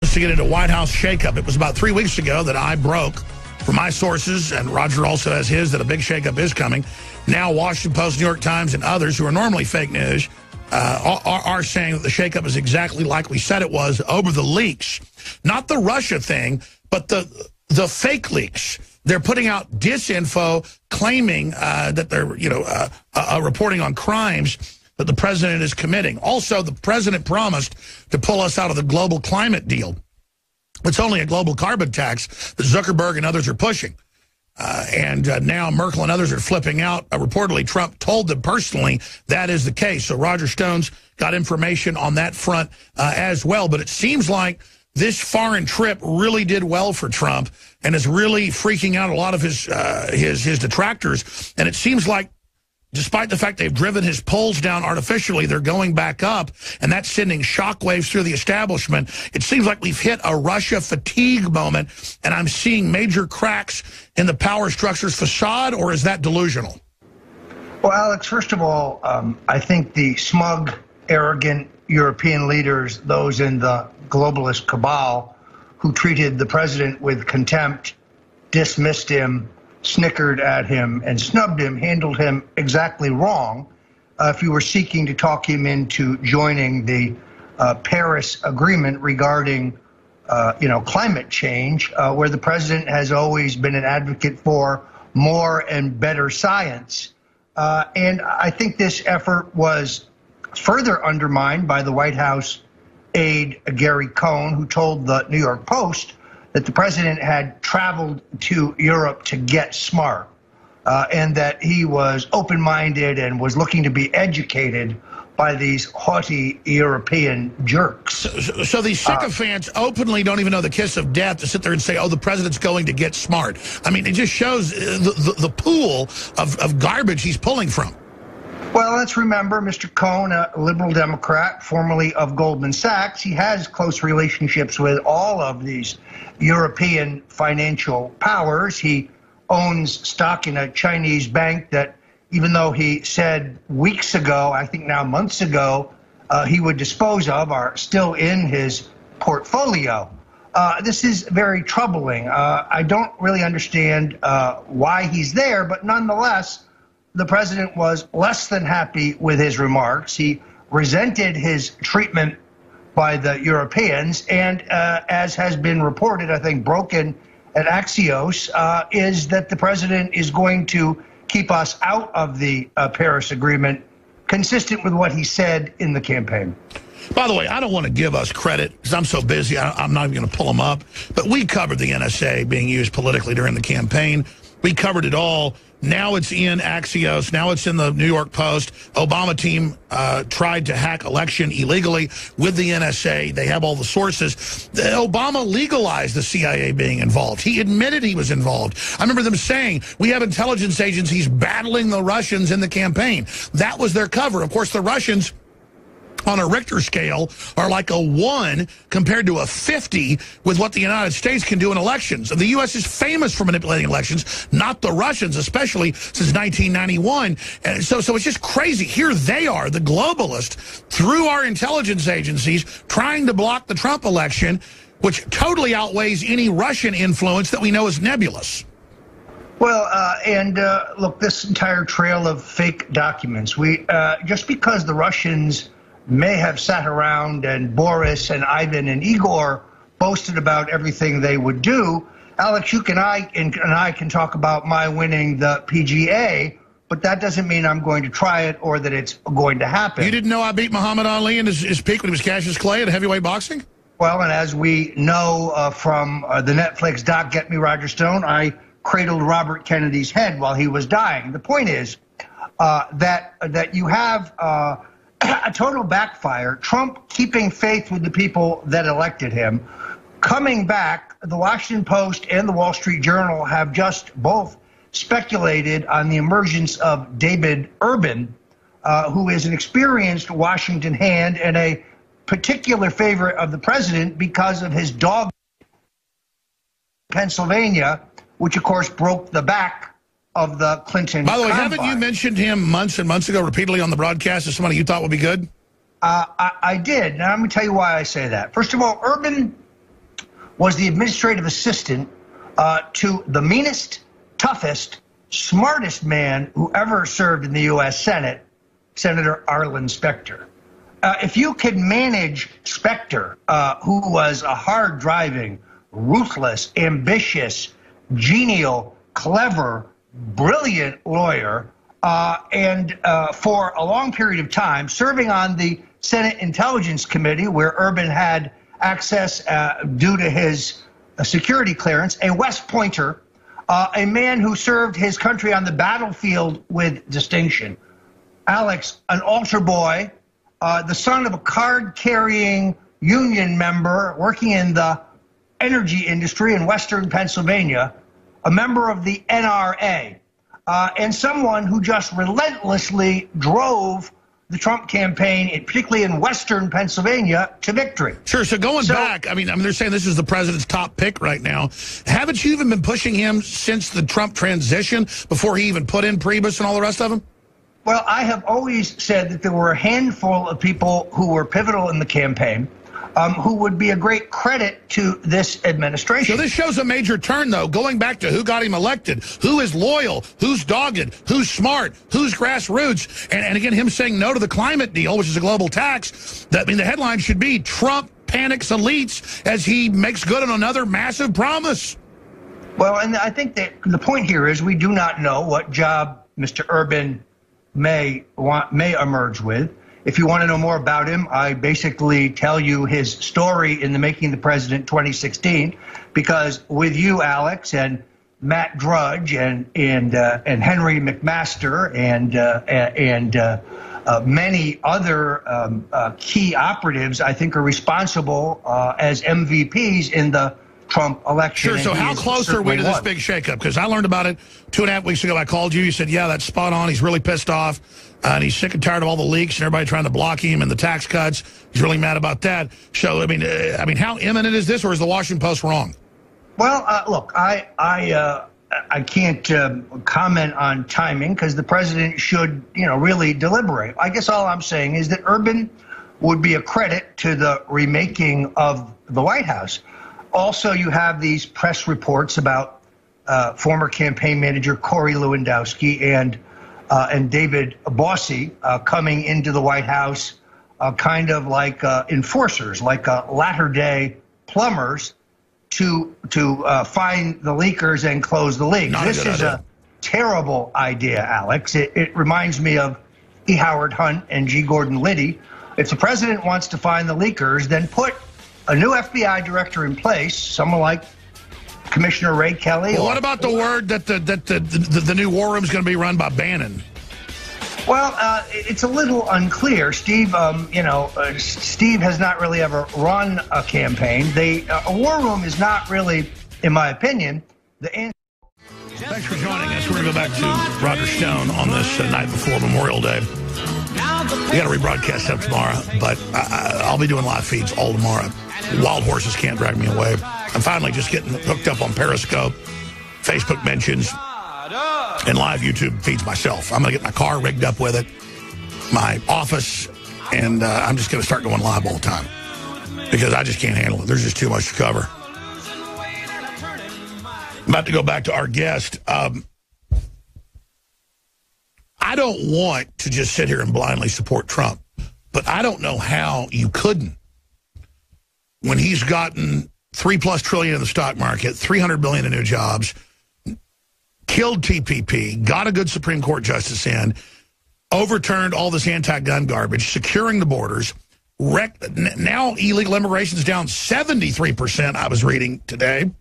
wants to get into White House shakeup. It was about 3 weeks ago that I broke from my sources, and Roger also has his, that a big shakeup is coming. Now Washington Post, New York Times, and others who are normally fake news are saying that the shakeup is exactly like we said it was over the leaks. Not the Russia thing, but the fake leaks. They're putting out disinfo claiming that they're, reporting on crimes that the president is committing. Also, the president promised to pull us out of the global climate deal. It's only a global carbon tax that Zuckerberg and others are pushing. And now Merkel and others are flipping out. Reportedly, Trump told them personally that is the case. So Roger Stone's got information on that front as well. But it seems like this foreign trip really did well for Trump and is really freaking out a lot of his detractors. And it seems like, despite the fact they've driven his polls down artificially, they're going back up, and that's sending shockwaves through the establishment. It seems like we've hit a Russia fatigue moment, and I'm seeing major cracks in the power structure's facade, or is that delusional? Well, Alex, first of all, I think the smug, arrogant European leaders, those in the globalist cabal who treated the president with contempt, dismissed him, snickered at him, and snubbed him, handled him exactly wrong. If you were seeking to talk him into joining the Paris Agreement regarding, climate change, where the president has always been an advocate for more and better science. And I think this effort was further undermined by the White House aide Gary Cohn, who told the New York Post that the president had traveled to Europe to get smart, and that he was open-minded and was looking to be educated by these haughty European jerks. So these sycophants openly don't even know the kiss of death to sit there and say, oh, the president's going to get smart. I mean, it just shows the pool of garbage he's pulling from. Well, let's remember Mr. Cohn, a liberal Democrat, formerly of Goldman Sachs. He has close relationships with all of these European financial powers. He owns stock in a Chinese bank that, even though he said weeks ago, I think now months ago, he would dispose of, are still in his portfolio. This is very troubling. I don't really understand why he's there, but nonetheless, the president was less than happy with his remarks. He resented his treatment by the Europeans, and as has been reported, I think broken at Axios, is that the president is going to keep us out of the Paris Agreement, consistent with what he said in the campaign. By the way, I don't want to give us credit because I'm so busy, I'm not even going to pull them up, but we covered the NSA being used politically during the campaign. We covered it all. Now it's in Axios. Now it's in the New York Post. Obama team tried to hack election illegally with the NSA. They have all the sources. Obama legalized the CIA being involved. He admitted he was involved. I remember them saying, we have intelligence agencies battling the Russians in the campaign. That was their cover. Of course, the Russians, on a Richter scale, are like a 1 compared to a 50 with what the United States can do in elections. The U.S. is famous for manipulating elections, not the Russians, especially since 1991. And so it's just crazy. Here they are, the globalists, through our intelligence agencies, trying to block the Trump election, which totally outweighs any Russian influence that we know is nebulous. Well, look, this entire trail of fake documents, just because the Russians may have sat around and Boris and Ivan and Igor boasted about everything they would do. Alex, you and I can talk about my winning the PGA, but that doesn't mean I'm going to try it or that it's going to happen. You didn't know I beat Muhammad Ali in his peak when he was Cassius Clay at heavyweight boxing? Well, and as we know from the Netflix doc, Get Me Roger Stone, I cradled Robert Kennedy's head while he was dying. The point is that you have a total backfire. Trump keeping faith with the people that elected him. Coming back, the Washington Post and the Wall Street Journal have just both speculated on the emergence of David Urban, who is an experienced Washington hand and a particular favorite of the president because of his dog Pennsylvania, which of course broke the back of the Clinton By the way, combine. haven't you mentioned him months and months ago repeatedly on the broadcast as somebody you thought would be good? I did. Now, let me tell you why I say that. First of all, Urban was the administrative assistant to the meanest, toughest, smartest man who ever served in the U.S. Senate, Senator Arlen Specter. If you can manage Specter, who was a hard-driving, ruthless, ambitious, genial, clever, brilliant lawyer, and for a long period of time, serving on the Senate Intelligence Committee, where Urban had access due to his security clearance, a West Pointer, a man who served his country on the battlefield with distinction. Alex, an altar boy, the son of a card-carrying union member working in the energy industry in Western Pennsylvania, a member of the NRA, and someone who just relentlessly drove the Trump campaign, particularly in Western Pennsylvania, to victory. Sure, so going back, I mean, they're saying this is the president's top pick right now. Haven't you even been pushing him since the Trump transition, before he even put in Priebus and all the rest of them? Well, I have always said that there were a handful of people who were pivotal in the campaign, who would be a great credit to this administration. So this shows a major turn, though, going back to who got him elected, who is loyal, who's dogged, who's smart, who's grassroots. And again, him saying no to the climate deal, which is a global tax. I mean, the headline should be Trump panics elites as he makes good on another massive promise. Well, and I think that the point here is we do not know what job Mr. Urban may emerge with. If you want to know more about him, I basically tell you his story in the Making the President 2016, because with you, Alex, and Matt Drudge and Henry McMaster and many other key operatives, I think, are responsible as MVPs in the Trump election. Sure, so how close are we to this big shakeup? Because I learned about it 2.5 weeks ago. I called you. You said, yeah, that's spot on. He's really pissed off. And he's sick and tired of all the leaks and everybody trying to block him and the tax cuts. He's really mad about that. So, I mean, how imminent is this, or is the Washington Post wrong? Well, look, I can't comment on timing, because the president should, really deliberate. I guess all I'm saying is that Urban would be a credit to the remaking of the White House. Also, you have these press reports about former campaign manager Corey Lewandowski and David Bossie coming into the White House kind of like enforcers, like latter-day plumbers to find the leakers and close the leaks. This is a terrible idea, Alex. It reminds me of E. Howard Hunt and G. Gordon Liddy. If the president wants to find the leakers, then put a new FBI director in place, someone like Commissioner Ray Kelly. Well, what about the word that the new war room is going to be run by Bannon? Well, it's a little unclear. Steve, Steve has not really ever run a campaign. A war room is not really, in my opinion, the answer. Thanks for joining us. We're going to go back to Roger Stone on this night before Memorial Day. We got to rebroadcast up tomorrow, but I'll be doing live feeds all tomorrow. Wild horses can't drag me away. I'm finally just getting hooked up on Periscope, Facebook mentions, and live YouTube feeds myself. I'm going to get my car rigged up with it, my office, and I'm just going to start going live all the time because I just can't handle it. There's just too much to cover. I'm about to go back to our guest. I don't want to just sit here and blindly support Trump, but I don't know how you couldn't. When he's gotten $3+ trillion in the stock market, $300 billion in new jobs, killed TPP, got a good Supreme Court justice in, overturned all this anti-gun garbage, securing the borders, now illegal immigration is down 73%, I was reading today.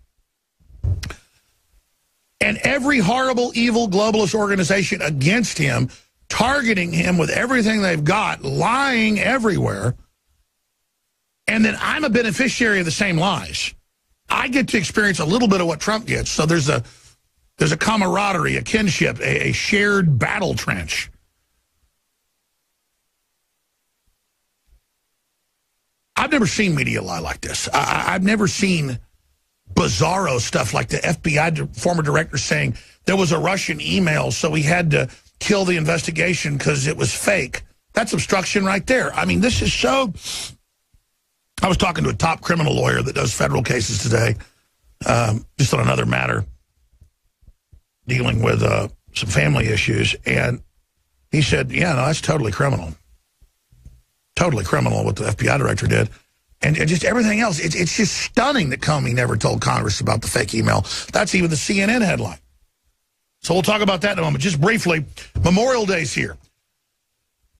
And every horrible, evil, globalist organization against him, targeting him with everything they've got, lying everywhere. And then I'm a beneficiary of the same lies. I get to experience a little bit of what Trump gets. So there's a camaraderie, a kinship, a shared battle trench. I've never seen media lie like this. I've never seen bizarro stuff like the FBI former director saying there was a Russian email, so we had to kill the investigation because it was fake. That's obstruction right there. I mean, this is so I was talking to a top criminal lawyer that does federal cases today, just on another matter, dealing with some family issues, and he said, yeah, no, that's totally criminal. Totally criminal what the FBI director did. And just everything else. It's just stunning that Comey never told Congress about the fake email. That's even the CNN headline. So we'll talk about that in a moment. Just briefly, Memorial Day's here.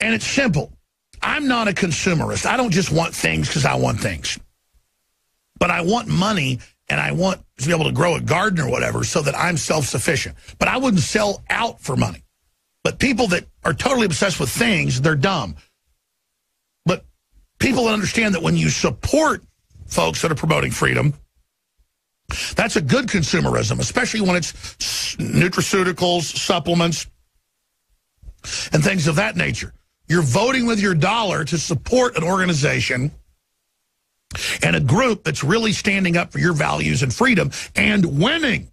And it's simple. I'm not a consumerist. I don't just want things because I want things. But I want money, and I want to be able to grow a garden or whatever so that I'm self-sufficient. But I wouldn't sell out for money. But people that are totally obsessed with things, they're dumb. But people that understand that when you support folks that are promoting freedom, that's a good consumerism, especially when it's nutraceuticals, supplements, and things of that nature. You're voting with your dollar to support an organization and a group that's really standing up for your values and freedom and winning.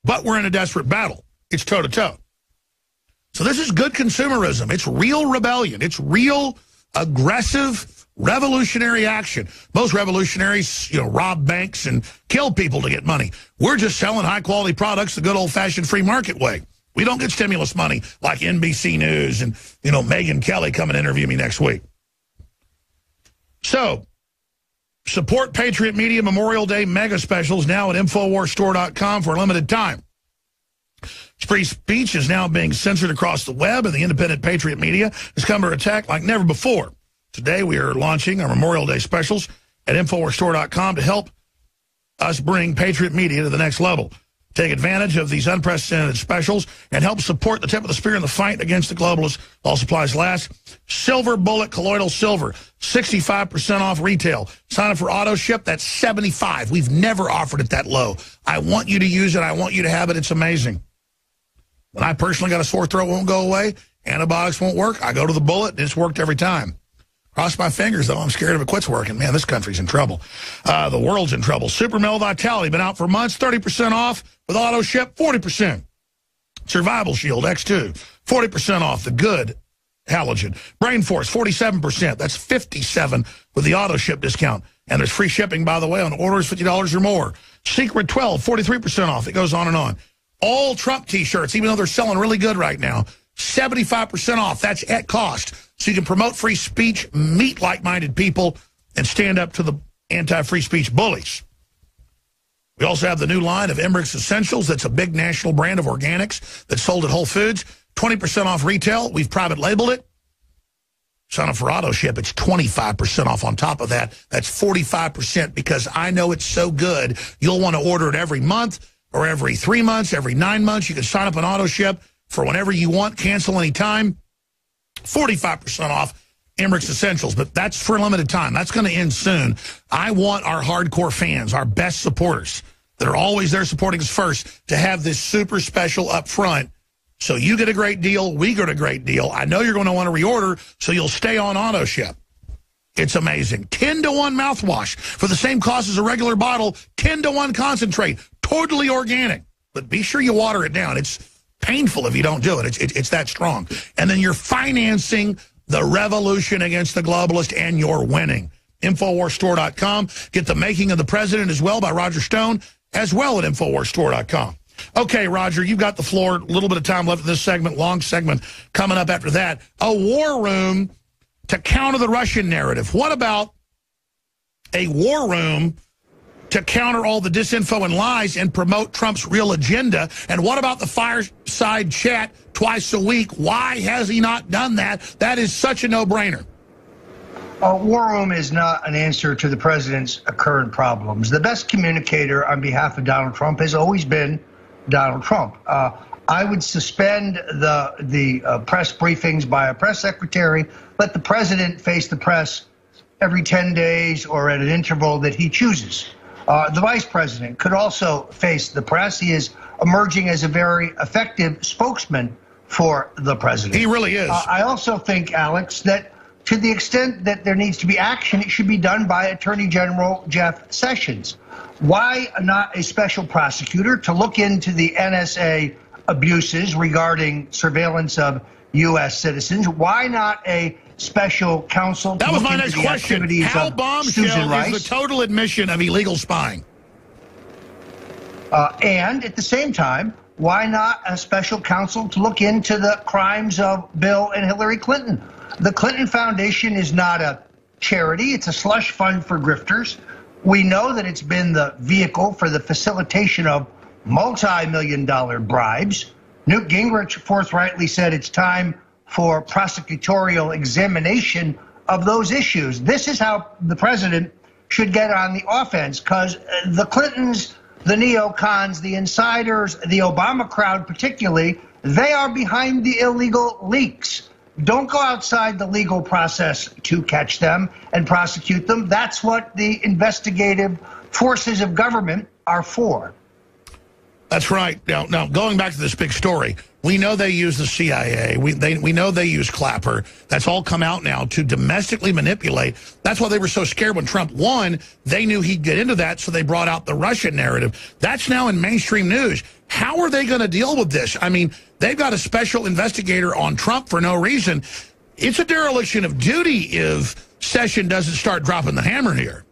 But we're in a desperate battle. It's toe-to-toe. So this is good consumerism. It's real rebellion. It's real aggressive revolutionary action. Most revolutionaries, rob banks and kill people to get money. We're just selling high-quality products the good old-fashioned free market way. We don't get stimulus money like NBC News and, Megyn Kelly come and interview me next week. So, support Patriot Media Memorial Day mega specials now at InfoWarsStore.com for a limited time. Free speech is now being censored across the web, and the independent Patriot Media has come to attack like never before. Today, we are launching our Memorial Day specials at InfoWarsStore.com to help us bring Patriot Media to the next level. Take advantage of these unprecedented specials and help support the tip of the spear in the fight against the globalists. All supplies last. Silver Bullet Colloidal Silver, 65% off retail. Sign up for auto ship, that's $75. We've never offered it that low. I want you to use it. I want you to have it. It's amazing. When I personally got a sore throat, won't go away, antibiotics won't work, I go to the Bullet, and it's worked every time. Cross my fingers, though. I'm scared if it quits working. Man, this country's in trouble. The world's in trouble. Super Male Vitality, been out for months, 30% off. With auto ship, 40%. Survival Shield X2, 40% off. The good halogen. Brain Force, 47%. That's 57 with the auto ship discount. And there's free shipping, by the way, on orders $50 or more. Secret 12, 43% off. It goes on and on. All Trump T-shirts, even though they're selling really good right now, 75% off. That's at cost. So you can promote free speech, meet like-minded people, and stand up to the anti-free speech bullies. We also have the new line of Emmerich's Essentials. That's a big national brand of organics that's sold at Whole Foods. 20% off retail. We've private labeled it. Sign up for auto ship. It's 25% off on top of that. That's 45% because I know it's so good. You'll want to order it every month or every 3 months, every 9 months. You can sign up on auto ship for whenever you want. Cancel anytime. 45% off Emmerich's Essentials, but that's for a limited time. That's going to end soon. I want our hardcore fans, our best supporters that are always there supporting us first, to have this super special up front. So you get a great deal, we get a great deal. I know you're going to want to reorder, so you'll stay on auto ship. It's amazing. 10-to-1 mouthwash for the same cost as a regular bottle. 10-to-1 concentrate, totally organic. But be sure you water it down. It's painful if you don't do it. It's that strong. And then you're financing the revolution against the globalist, and you're winning. InfoWarsStore.com. Get The Making of the President as well by Roger Stone, as well at InfoWarsStore.com. Okay, Roger, you've got the floor. A little bit of time left in this segment, long segment coming up after that. A war room to counter the Russian narrative. What about a war room to counter all the disinfo and lies and promote Trump's real agenda? And what about the fireside chat twice a week? Why has he not done that? That is such a no-brainer. War room is not an answer to the president's current problems. The best communicator on behalf of Donald Trump has always been Donald Trump. I would suspend the press briefings by a press secretary. Let the president face the press every 10 days or at an interval that he chooses. The vice president could also face the press. He is emerging as a very effective spokesman for the president. He really is. I also think, Alex, that to the extent that there needs to be action, it should be done by Attorney General Jeff Sessions. Why not a special prosecutor to look into the NSA abuses regarding surveillance of U.S. citizens. Why not a special counsel? That was my next question. How bombshell is the total admission of illegal spying? And at the same time, why not a special counsel to look into the crimes of Bill and Hillary Clinton? The Clinton Foundation is not a charity. It's a slush fund for grifters. We know that it's been the vehicle for the facilitation of multi-million-dollar bribes. Newt Gingrich forthrightly said it's time for prosecutorial examination of those issues. This is how the president should get on the offense, because the Clintons, the neocons, the insiders, the Obama crowd particularly, they are behind the illegal leaks. Don't go outside the legal process to catch them and prosecute them. That's what the investigative forces of government are for. That's right. Now, going back to this big story, we know they use the CIA. We know they use Clapper. That's all come out now to domestically manipulate. That's why they were so scared when Trump won. They knew he'd get into that, so they brought out the Russian narrative. That's now in mainstream news. How are they going to deal with this? I mean, they've got a special investigator on Trump for no reason. It's a dereliction of duty if Sessions doesn't start dropping the hammer here.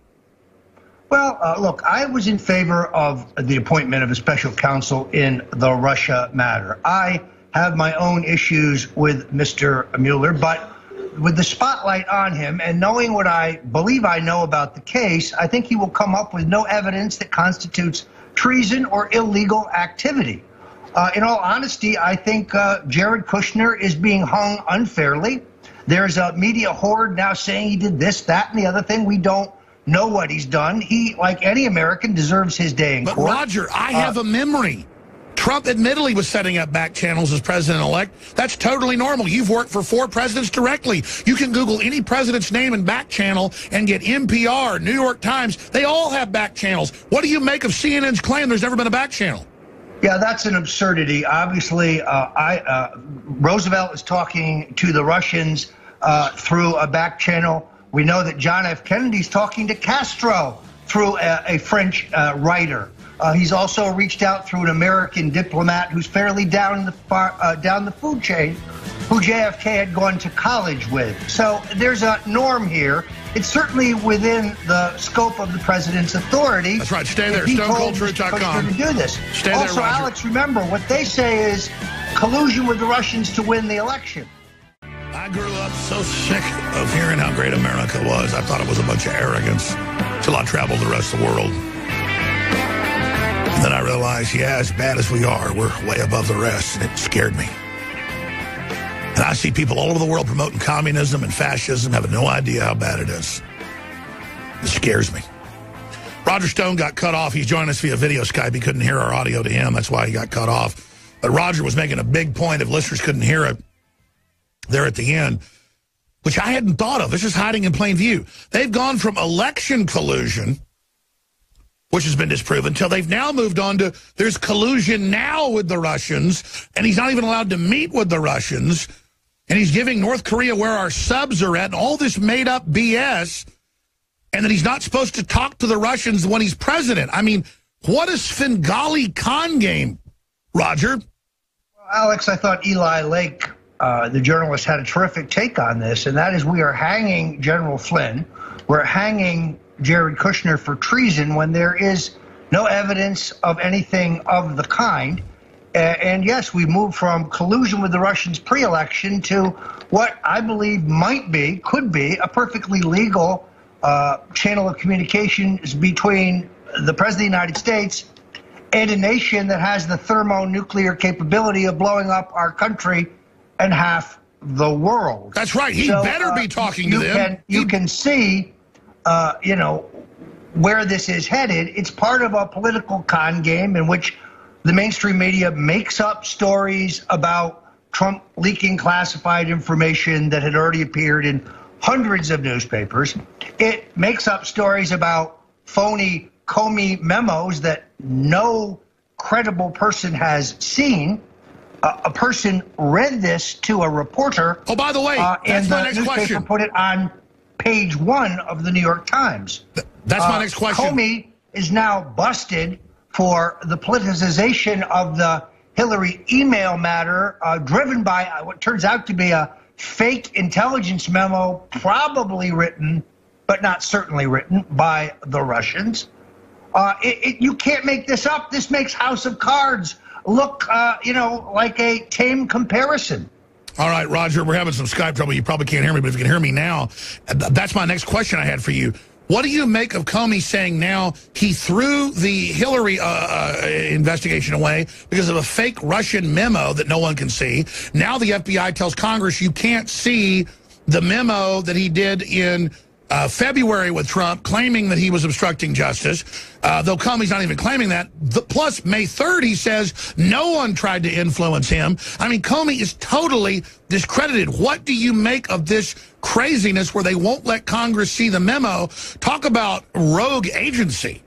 Well, look, I was in favor of the appointment of a special counsel in the Russia matter. I have my own issues with Mr. Mueller, but with the spotlight on him and knowing what I believe I know about the case, I think he will come up with no evidence that constitutes treason or illegal activity. In all honesty, I think Jared Kushner is being hung unfairly. There's a media horde now saying he did this, that, and the other thing. We don't know what he's done. He, like any American, deserves his day in court. But Roger, I have a memory. Trump admittedly was setting up back channels as president-elect. That's totally normal. You've worked for 4 presidents directly. You can Google any president's name and back channel and get NPR, New York Times. They all have back channels. What do you make of CNN's claim there's never been a back channel? Yeah, that's an absurdity. Obviously, Roosevelt is talking to the Russians through a back channel. We know that John F. Kennedy's talking to Castro through a French writer. He's also reached out through an American diplomat who's fairly down the food chain, who JFK had gone to college with. So there's a norm here. It's certainly within the scope of the president's authority. That's right. Stay there. StoneColdTruth.com. To do this. Stay also, there, Roger. Alex, remember what they say is collusion with the Russians to win the election. I grew up so sick of hearing how great America was. I thought it was a bunch of arrogance till I traveled the rest of the world. And then I realized, yeah, as bad as we are, we're way above the rest, and it scared me. And I see people all over the world promoting communism and fascism, having no idea how bad it is. It scares me. Roger Stone got cut off. He's joining us via video Skype. He couldn't hear our audio to him. That's why he got cut off. But Roger was making a big point if listeners couldn't hear it there at the end, which I hadn't thought of. This is hiding in plain view. They've gone from election collusion, which has been disproven, until they've now moved on to there's collusion now with the Russians, and he's not even allowed to meet with the Russians, and he's giving North Korea where our subs are at, and all this made-up BS, and that he's not supposed to talk to the Russians when he's president. I mean, what a Svengali con game, Roger? Well, Alex, I thought Eli Lake, the journalist, had a terrific take on this, and that is we are hanging General Flynn. We're hanging Jared Kushner for treason when there is no evidence of anything of the kind. And yes, we moved from collusion with the Russians pre-election to what I believe could be a perfectly legal channel of communications between the President of the United States and a nation that has the thermonuclear capability of blowing up our country and half the world. That's right. He better be talking to them. You can see, where this is headed. It's part of a political con game in which the mainstream media makes up stories about Trump leaking classified information that had already appeared in hundreds of newspapers. It makes up stories about phony Comey memos that no credible person has seen. A person read this to a reporter. Oh, by the way, that's my next question. And the newspaper put it on page 1 of the New York Times. That's my next question. Comey is now busted for the politicization of the Hillary email matter driven by what turns out to be a fake intelligence memo, probably written, but not certainly written, by the Russians. You can't make this up. This makes House of Cards look, like a tame comparison. All right, Roger, we're having some Skype trouble. You probably can't hear me, but if you can hear me now, that's my next question I had for you. What do you make of Comey saying now he threw the Hillary investigation away because of a fake Russian memo that no one can see? Now the FBI tells Congress you can't see the memo that he did in February with Trump, claiming that he was obstructing justice, though Comey's not even claiming that. Plus, May 3rd, he says no one tried to influence him. I mean, Comey is totally discredited. What do you make of this craziness where they won't let Congress see the memo? Talk about rogue agency.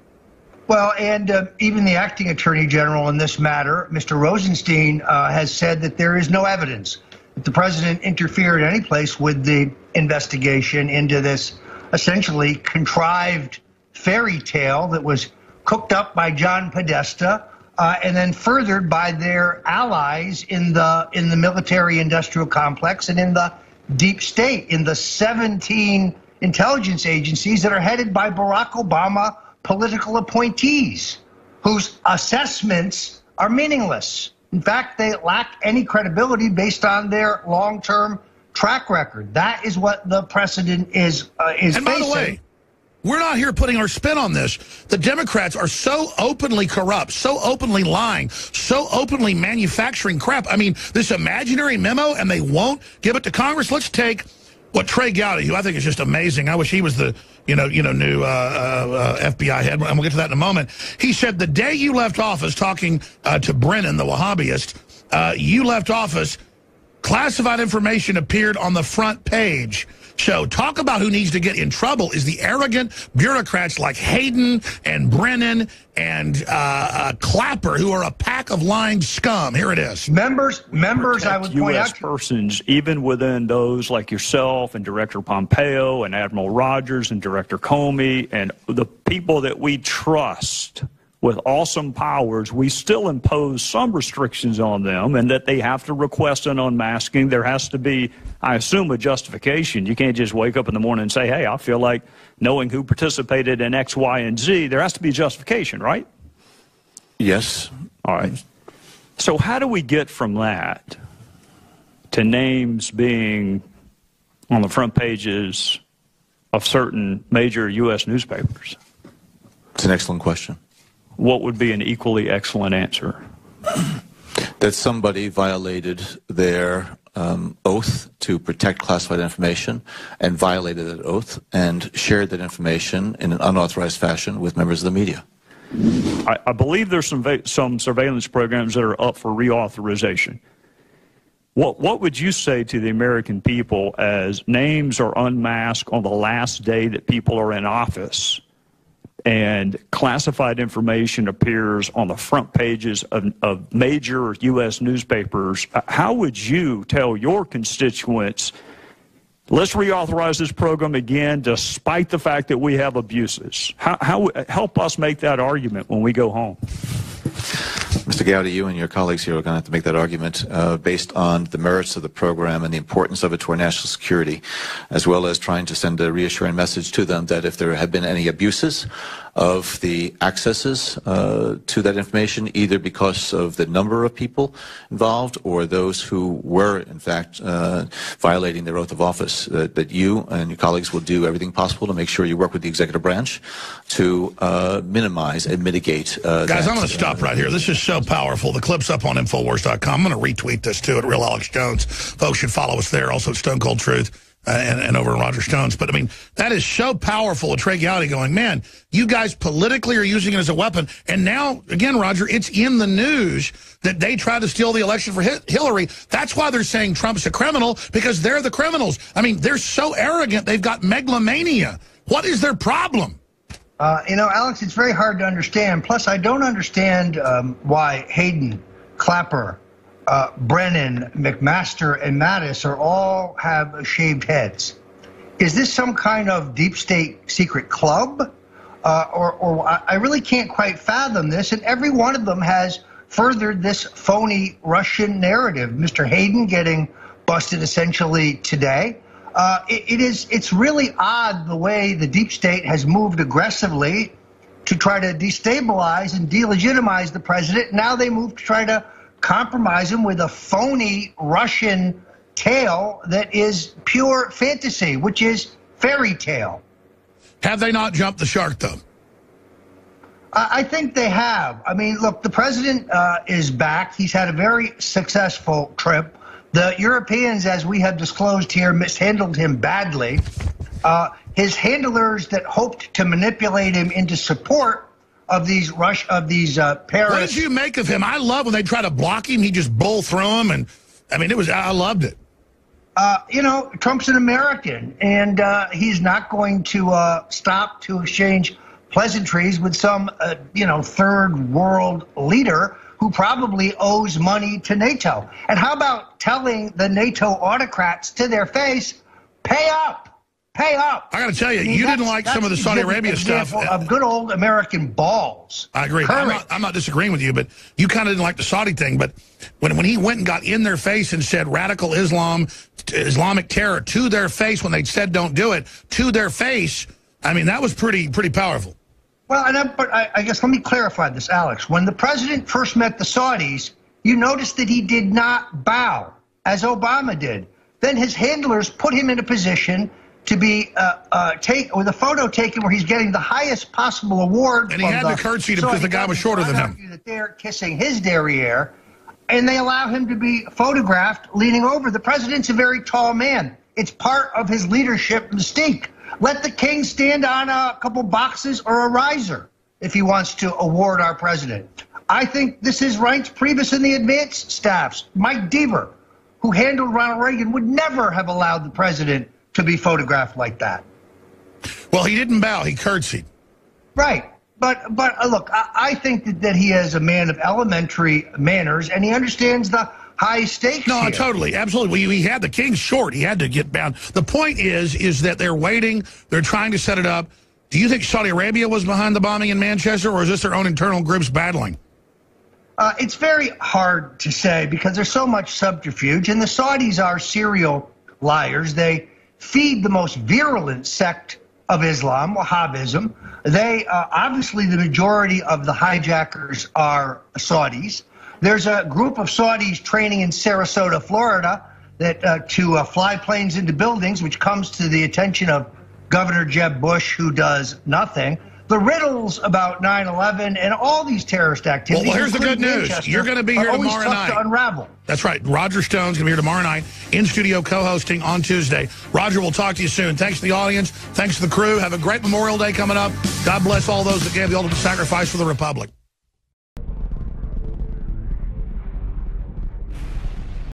Well, and even the acting attorney general in this matter, Mr. Rosenstein, has said that there is no evidence that the president interfered in any place with the investigation into this essentially contrived fairy tale that was cooked up by John Podesta and then furthered by their allies in the military-industrial complex and in the deep state, in the 17 intelligence agencies that are headed by Barack Obama political appointees, whose assessments are meaningless. In fact, they lack any credibility based on their long-term track record. That is what the precedent is facing. And by the way, we're not here putting our spin on this. The Democrats are so openly corrupt, so openly lying, so openly manufacturing crap. I mean, this imaginary memo, and they won't give it to Congress. Let's take what Trey Gowdy, who I think is just amazing. I wish he was the new FBI head, and we'll get to that in a moment. He said the day you left office, talking to Brennan, the Wahhabist, you left office, classified information appeared on the front page. So talk about who needs to get in trouble is the arrogant bureaucrats like Hayden and Brennan and Clapper, who are a pack of lying scum. Here it is. Members, I would point out. U.S. persons, even within those like yourself and Director Pompeo and Admiral Rogers and Director Comey and the people that we trust with awesome powers, we still impose some restrictions on them, and that they have to request an unmasking. There has to be, I assume, a justification. You can't just wake up in the morning and say, hey, I feel like knowing who participated in X, Y, and Z. There has to be justification, right? Yes. All right. So how do we get from that to names being on the front pages of certain major U.S. newspapers? It's an excellent question. What would be an equally excellent answer? That somebody violated their oath to protect classified information and violated that oath and shared that information in an unauthorized fashion with members of the media. I believe there's some surveillance programs that are up for reauthorization. What would you say to the American people as names are unmasked on the last day that people are in office and classified information appears on the front pages of major U.S. newspapers? How would you tell your constituents, let's reauthorize this program again despite the fact that we have abuses? How help us make that argument when we go home? Mr. Gowdy, you and your colleagues here are going to have to make that argument based on the merits of the program and the importance of it to our national security, as well as trying to send a reassuring message to them that if there have been any abuses of the accesses to that information, either because of the number of people involved or those who were, in fact, violating their oath of office, that you and your colleagues will do everything possible to make sure you work with the executive branch to minimize and mitigate Guys, I'm going to stop right here. This is so powerful. The clip's up on Infowars.com. I'm going to retweet this, too, at Real Alex Jones. Folks should follow us there. Also at Stone Cold Truth. And over in Roger Stone's. But, I mean, that is so powerful with Trey Gowdy going, man, you guys politically are using it as a weapon. And now, again, Roger, it's in the news that they tried to steal the election for Hillary. That's why they're saying Trump's a criminal, because they're the criminals. I mean, they're so arrogant, they've got megalomania. What is their problem? Alex, it's very hard to understand. Plus, I don't understand why Hayden, Clapper, Brennan, McMaster, and Mattis all have shaved heads. Is this some kind of deep state secret club? Or I really can't quite fathom this. And every one of them has furthered this phony Russian narrative. Mr. Hayden getting busted essentially today. It's really odd the way the deep state has moved aggressively to try to destabilize and delegitimize the president. Now they move to try to compromise him with a phony Russian tale that is pure fantasy, which is fairy tale. Have they not jumped the shark, though? I think they have. I mean, look, the president is back. He's had a very successful trip. The Europeans, as we have disclosed here, mishandled him badly. His handlers that hoped to manipulate him into support of these Paris. What did you make of him? I love when they try to block him. He just bull through him, and I mean, I loved it. You know, Trump's an American, and he's not going to stop to exchange pleasantries with some, third world leader who probably owes money to NATO. And how about telling the NATO autocrats to their face, pay up, pay up? I got to tell you, you didn't like some of the Saudi Arabia stuff. Of good old American balls. I agree. I'm not disagreeing with you, but you kind of didn't like the Saudi thing. But when he went and got in their face and said radical Islam, Islamic terror to their face when they said don't do it, to their face, I mean, that was pretty powerful. Well, but I guess let me clarify this, Alex. When the president first met the Saudis, you noticed that he did not bow, as Obama did. Then his handlers put him in a position to be with a photo taken where he's getting the highest possible award. And he had to curtsy because the guy was shorter than him. That they're kissing his derriere, and they allow him to be photographed leaning over. The president's a very tall man. It's part of his leadership mystique. Let the king stand on a couple boxes or a riser if he wants to award our president. I think this is Reince Priebus and the advanced staffs. Mike Deaver, who handled Ronald Reagan, would never have allowed the president to be photographed like that. Well, he didn't bow. He curtsied. Right. But look, I think that he is a man of elementary manners, and he understands the high stakes. No, here. totally, absolutely. He had the king short. He had to get bound. The point is that they're waiting. They're trying to set it up. Do you think Saudi Arabia was behind the bombing in Manchester, or is this their own internal groups battling? It's very hard to say because there's so much subterfuge, and the Saudis are serial liars. They feed the most virulent sect of Islam, Wahhabism. They obviously the majority of the hijackers are Saudis. There's a group of Saudis training in Sarasota, Florida, that to fly planes into buildings, which comes to the attention of Governor Jeb Bush, who does nothing. The riddles about 9/11 and all these terrorist activities. Well, here's the good news. You're going to be here tomorrow night. To unravel. That's right. Roger Stone's going to be here tomorrow night, in studio co-hosting on Tuesday. Roger, we'll talk to you soon. Thanks to the audience. Thanks to the crew. Have a great Memorial Day coming up. God bless all those that gave the ultimate sacrifice for the Republic.